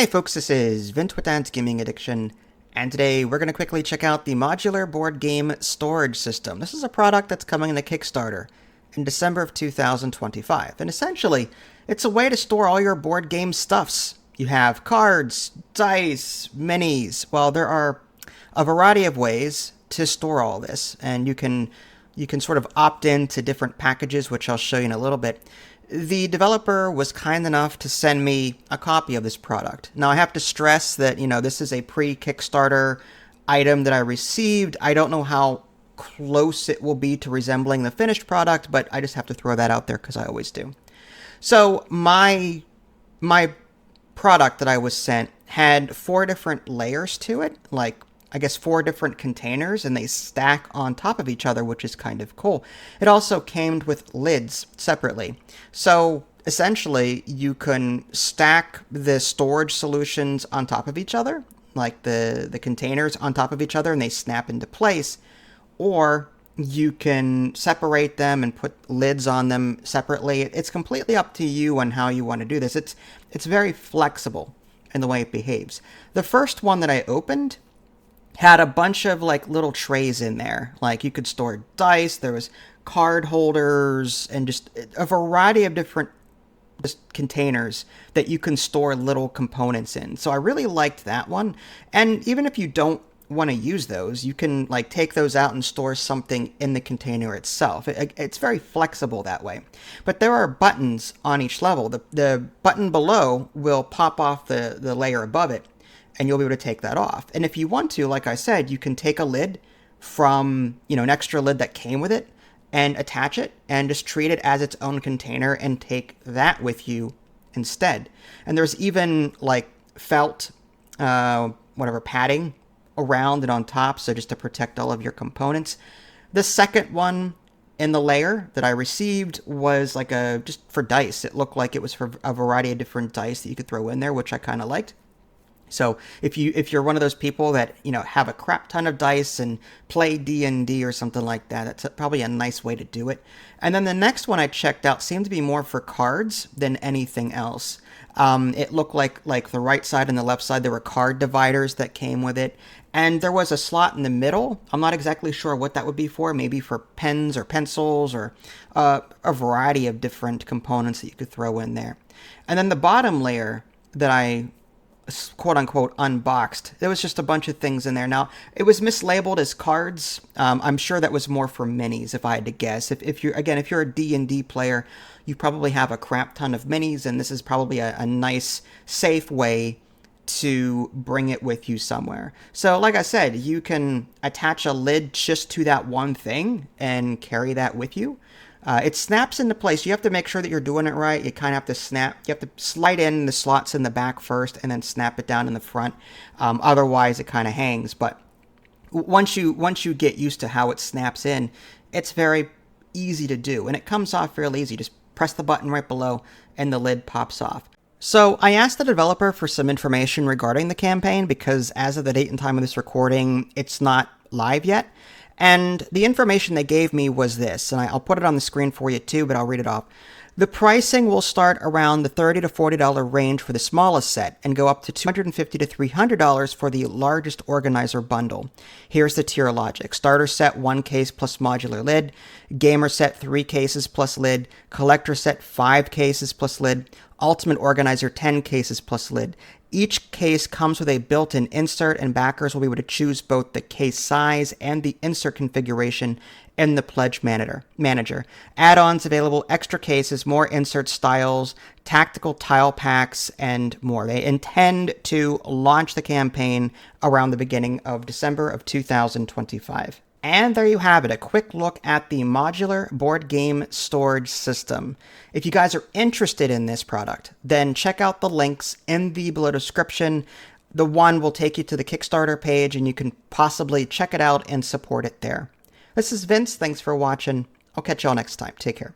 Hey folks, this is Vince with Dad's Gaming Addiction, and today we're going to quickly check out the Modular board game storage system. This is a product that's coming in the Kickstarter in December of 2025, and essentially, it's a way to store all your board game stuffs. You have cards, dice, minis. Well, there are a variety of ways to store all this, and you can sort of opt into different packages, which I'll show you in a little bit. The developer was kind enough to send me a copy of this product. Now, I have to stress that, this is a pre-Kickstarter item that I received. I don't know how close it will be to resembling the finished product, but I just have to throw that out there because I always do. So my product that I was sent had 4 different layers to it, like I guess 4 different containers, and they stack on top of each other, which is kind of cool. It also came with lids separately. So essentially, you can stack the storage solutions on top of each other, like the containers on top of each other, and they snap into place. Or you can separate them and put lids on them separately. It's completely up to you on how you want to do this. It's very flexible in the way it behaves. The first one that I opened had a bunch of like little trays in there. Like you could store dice, there was card holders, and just a variety of different containers that you can store little components in. So I really liked that one. And even if you don't want to use those, you can like take those out and store something in the container itself. It's very flexible that way. But there are buttons on each level. The button below will pop off the layer above it, and you'll be able to take that off. And if you want to, like I said, you can take a lid from, an extra lid that came with it and attach it and just treat it as its own container and take that with you instead. And there's even like felt, padding around and on top, so just to protect all of your components. The second one in the layer that I received was like just for dice. It looked like it was for a variety of different dice that you could throw in there, which I kind of liked. So if you're one of those people that, have a crap ton of dice and play D&D or something like that, that's probably a nice way to do it. And then the next one I checked out seemed to be more for cards than anything else. It looked like the right side and the left side, there were card dividers that came with it. And there was a slot in the middle. I'm not exactly sure what that would be for, maybe for pens or pencils or a variety of different components that you could throw in there. And then the bottom layer that I quote-unquote unboxed, there was just a bunch of things in there. Now, it was mislabeled as cards. I'm sure that was more for minis, if I had to guess. If you're a D&D player, you probably have a crap ton of minis, and this is probably a nice, safe way to bring it with you somewhere. So, like I said, you can attach a lid just to that one thing and carry that with you. It snaps into place. You have to make sure that you're doing it right. You kind of have to snap. You have to slide in the slots in the back first and then snap it down in the front. Otherwise, it kind of hangs. But once you get used to how it snaps in, it's very easy to do. And it comes off fairly easy. Just press the button right below and the lid pops off. So I asked the developer for some information regarding the campaign because as of the date and time of this recording, it's not live yet. And the information they gave me was this, and I'll put it on the screen for you too, but I'll read it off. The pricing will start around the $30 to $40 range for the smallest set and go up to $250 to $300 for the largest organizer bundle. Here's the tier logic. Starter set 1 case plus modular lid, gamer set 3 cases plus lid, collector set 5 cases plus lid, ultimate organizer 10 cases plus lid. Each case comes with a built-in insert, and backers will be able to choose both the case size and the insert configuration in the Pledge Manager. Add-ons available, extra cases, more insert styles, tactical tile packs, and more. They intend to launch the campaign around the beginning of December of 2025. And there you have it, a quick look at the modular board game storage system. If you guys are interested in this product, then check out the links in the below description. The one will take you to the Kickstarter page, and you can possibly check it out and support it there. This is Vince. Thanks for watching. I'll catch y'all next time. Take care.